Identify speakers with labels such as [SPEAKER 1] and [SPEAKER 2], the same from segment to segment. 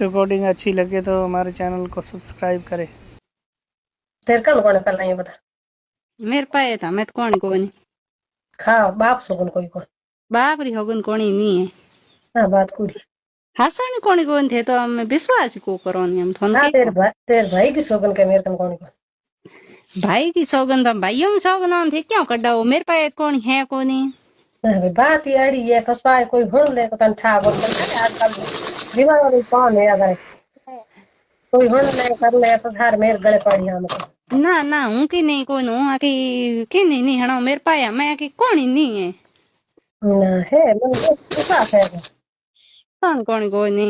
[SPEAKER 1] Recording अच्छी लगे तो हमारे चैनल को सब्सक्राइब करें।
[SPEAKER 2] तेरे कल कौन पहला ये बता
[SPEAKER 3] मेरे पाए था मैं तो कौन कोनी
[SPEAKER 2] खाओ बाप सोगन कोई कौन
[SPEAKER 3] बाप री होगन कोनी नहीं है
[SPEAKER 2] हाँ बात कुड़ी
[SPEAKER 3] हसन कोनी कोन थे तो हम विश्वास को करो नहीं हम थोन
[SPEAKER 2] हाँ
[SPEAKER 3] के
[SPEAKER 2] तेरे भाई की सोगन के मेरे कन कौन कौन
[SPEAKER 3] भाई की सौगंध हम भाइयों में सौगंध थे क्यों कड्डा वो मेरे पाए कौन है कोनी
[SPEAKER 2] भाई बात ही अड़ी है फसवाए कोई हुन ले को तन ठा बोल कर आजकल दीवार वाली कौन है अगर कोई हुन ले कर ले फसहार मेरे गले पड़ी हम तो
[SPEAKER 3] ना ना हूं की नहीं कोन हूं आकी की नहीं हणो मेरे पाए मैं की कोनी नहीं है
[SPEAKER 2] ना है मन विश्वास है
[SPEAKER 3] कौन कोनी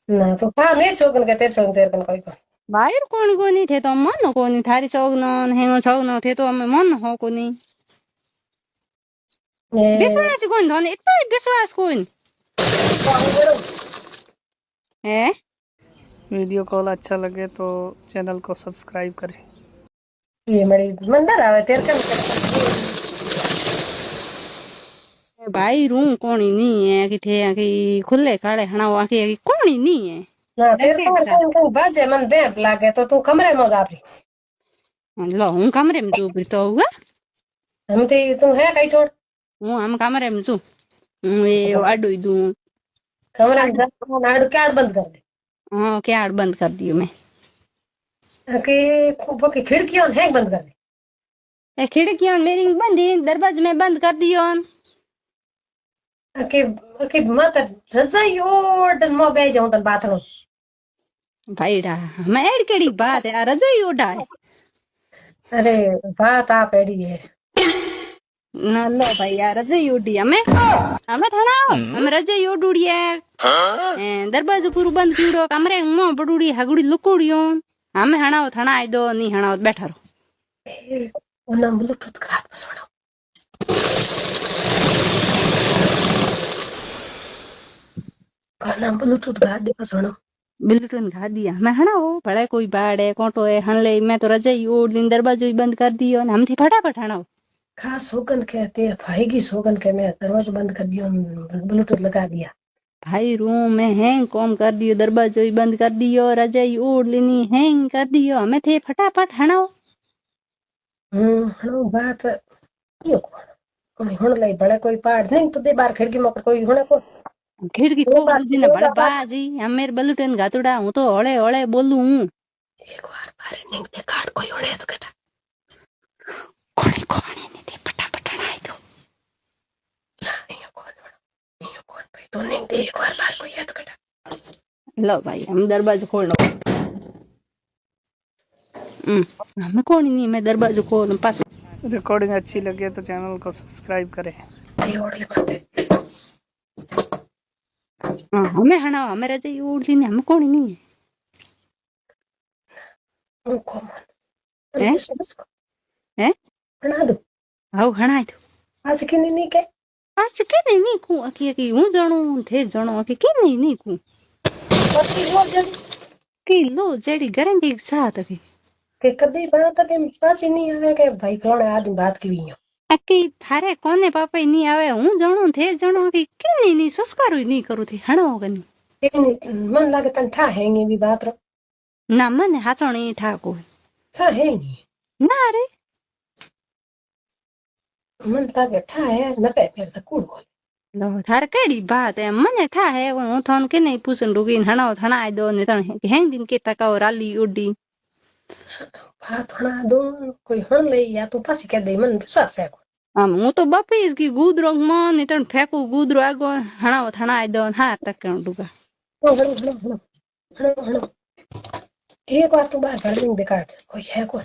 [SPEAKER 2] ना तो हाँ मेरे सोगन के तेरे कन कोई कौन
[SPEAKER 3] भाई कोनी थे तो मन कोनी थारी सौगंध हेंगो सौगंध थे तो हमें मन हो कोनी
[SPEAKER 2] ये
[SPEAKER 3] विश्वास कोन थोन इतना विश्वास कोन है
[SPEAKER 1] वीडियो कॉल अच्छा लगे तो चैनल को सब्सक्राइब करें।
[SPEAKER 2] ये मेरी मंदर आवे तेरे कन
[SPEAKER 3] भाई रू कोनी नहीं है कि थे कि खुले खाड़े हणाओ आकी कोनी नहीं है
[SPEAKER 2] ना तेरे कन कहीं बाजे मन बेप लागे तो तू कमरे में जा रही
[SPEAKER 3] लो हूं कमरे में चुप तो हुआ
[SPEAKER 2] हम तो तू है कहीं छोड़
[SPEAKER 3] हूं हम कमरे में चुप हूं ये आडू दू
[SPEAKER 2] कमरे में जा नाड़ क्या बंद कर दे
[SPEAKER 3] हाँ क्या बंद कर दियो मैं
[SPEAKER 2] कि वो की खिड़कियां है बंद कर दे
[SPEAKER 3] खिड़कियां मेरी बंद है दरवाजे में बंद कर दियो
[SPEAKER 2] कि मत रजाई ओड मो बे जाऊं तन बाथरूम
[SPEAKER 3] भाई डा मैं एड केड़ी बात है रजाई ओढ़ा है
[SPEAKER 2] अरे बात आप एड़ी है
[SPEAKER 3] ना लो भाई यार रजाई ओढ़ी हमें हमें थाना हम रजाई ओढ़ुड़ी है दरवाजो पूरा बंद कीड़ो कमरे में बडुड़ी हगुड़ी लुकुड़ियो हमें हणाओ थाना आई दो नहीं हणाओ बैठा रहो
[SPEAKER 2] उन्ना ब्लूटूथ का हाथ पसड़ो काना ब्लूटूथ का हाथ पसड़ो
[SPEAKER 3] ब्लूटूथ खा दिया मैं हणाओ भले कोई बाड़ है कोटो है हण ले मैं तो रजाई ओढ़ ली दरवाजो ही बंद कर दियो हम थे फटाफट हणाओ
[SPEAKER 2] खास सोगन कहते हैं भाई की सोगन के मैं दरवाजा बंद कर दिया ब्लूटूथ लगा दिया
[SPEAKER 3] भाई रूम में हैंग कॉम कर दियो दरवाजो ही बंद कर दियो रजाई ओढ़ लेनी हैंग कर दियो हमें थे फटाफट हणाओ
[SPEAKER 2] हणो बात यो कोई हुन ले बड़े कोई पहाड़ नहीं तो दे बार खिड़की में कोई हुन को
[SPEAKER 3] खिड़की खोल दूजी ना बड़े बाजी हम मेरे बलूटन घातुड़ा हूं तो हौले हौले बोलू हूं
[SPEAKER 2] एक बार बारे नहीं दे काट कोई होड़े तो कहता
[SPEAKER 3] कोणी कोणी नहीं थे फटाफट हणाई दो
[SPEAKER 2] यो कौन भाई तो नहीं दे एक बार बार कोई है तो कहता
[SPEAKER 3] लो भाई हम दरवाजो खोल लो हमें कोणी नहीं मैं दरवाजो खोल पास
[SPEAKER 1] रिकॉर्डिंग अच्छी लगे तो चैनल को सब्सक्राइब करें।
[SPEAKER 2] ये ओढ़ ले मत
[SPEAKER 3] हमें हणाओ हमें रजाई ओढ़ ली हमें कोणी नहीं
[SPEAKER 2] है को मन
[SPEAKER 3] है है
[SPEAKER 2] बना दो
[SPEAKER 3] हाउ हणाई दो
[SPEAKER 2] आज की नहीं के
[SPEAKER 3] आज के नहीं कू अकी हूं जणो थे जणो अकी के नहीं कू
[SPEAKER 2] पति वो जड़ी
[SPEAKER 3] किलो जड़ी गारंटी के साथ अकी
[SPEAKER 2] के कभी बना तो के पास ही नहीं आवे के भाई फलाने आदमी बात की हुई
[SPEAKER 3] अकी थारे कोने पापा नहीं आवे हूं जणो थे जणो अकी के नहीं संस्कार नहीं करू थी हणो गनी
[SPEAKER 2] मन लागे तन ठा हैंगे भी बात रो
[SPEAKER 3] ना मन हाचोणी ठाको
[SPEAKER 2] ठा हैंगी
[SPEAKER 3] ना रे
[SPEAKER 2] मन लागे ठा है न पे फिर से कूड़ बोल
[SPEAKER 3] लो थारे केड़ी बात है मन ठा है हूं थोन के नहीं पूछन रुकी हणो थणा आई दो ने तण हैंग दिन के तकाओ राली उडी
[SPEAKER 2] बात होना दो कोई हण ले या तू पासी कह दे मन विश्वास है
[SPEAKER 3] हम हूं तो बापे इसकी गुदरो मन ने तण फेंकू गुदरो आगो हणो थणा आई दो हाथ तक डुगा
[SPEAKER 2] हणो एक बार तू बाहर कर देंगे बेकार कोई है कौन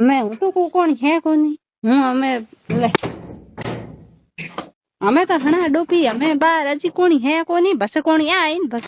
[SPEAKER 3] मैं हूं तो को कौन है कोनी हूं हमें तो हणा डोपी हमें बार अजी कोनी है कोनी बस कोनी आई बस